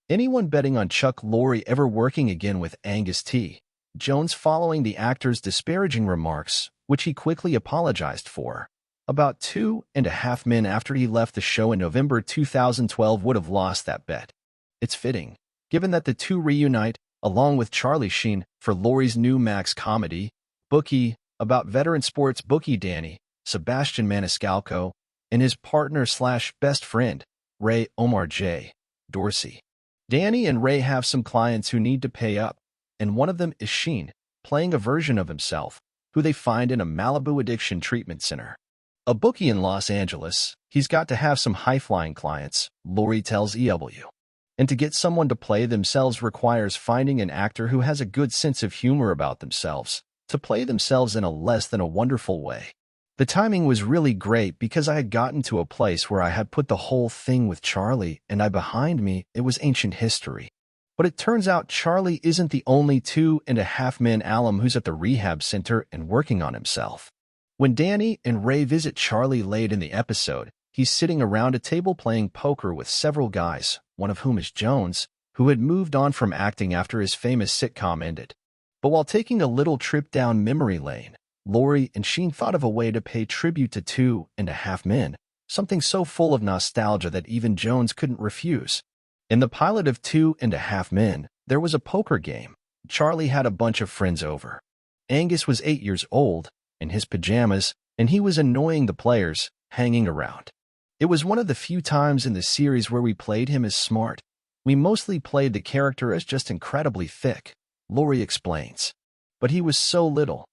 Anyone betting on Chuck Lorre ever working again with Angus T. Jones following the actor's disparaging remarks, which he quickly apologized for, about 2.5 men after he left the show in November 2012 would have lost that bet. It's fitting, given that the two reunite, along with Charlie Sheen, for Lorre's new Max comedy, Bookie, about veteran sports bookie Danny, Sebastian Maniscalco, and his partner/best friend, Omar J, Dorsey. Danny and Ray have some clients who need to pay up, and one of them is Sheen, playing a version of himself, who they find in a Malibu addiction treatment center. A bookie in Los Angeles, he's got to have some high-flying clients, Lorre tells EW. And to get someone to play themselves requires finding an actor who has a good sense of humor about themselves, to play themselves in a less than a wonderful way. The timing was really great because I had gotten to a place where I had put the whole thing with Charlie, and behind me, it was ancient history. But it turns out Charlie isn't the only 2.5 men alum who's at the rehab center and working on himself. When Danny and Ray visit Charlie late in the episode, he's sitting around a table playing poker with several guys, one of whom is Jones, who had moved on from acting after his famous sitcom ended. But while taking a little trip down memory lane, Lorre and Sheen thought of a way to pay tribute to 2.5 men, something so full of nostalgia that even Jones couldn't refuse. In the pilot of 2.5 men, there was a poker game. Charlie had a bunch of friends over. Angus was 8 years old, in his pajamas, and he was annoying the players, hanging around. It was one of the few times in the series where we played him as smart. We mostly played the character as just incredibly thick, Lorre explains. But he was so little.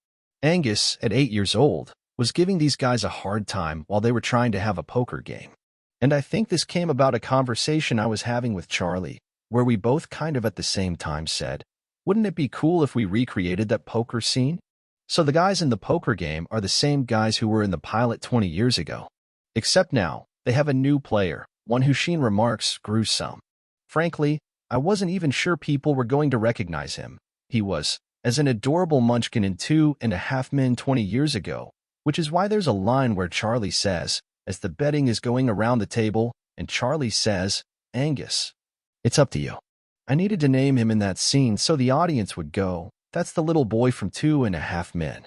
Angus, at 8 years old, was giving these guys a hard time while they were trying to have a poker game. And I think this came about a conversation I was having with Charlie, where we both kind of at the same time said, wouldn't it be cool if we recreated that poker scene? So the guys in the poker game are the same guys who were in the pilot 20 years ago. Except now, they have a new player, one who Sheen remarks grew some. Frankly, I wasn't even sure people were going to recognize him. He was, as an adorable munchkin in 2.5 men 20 years ago, which is why there's a line where Charlie says, as the betting is going around the table, and Charlie says, Angus, it's up to you. I needed to name him in that scene so the audience would go, that's the little boy from 2.5 men.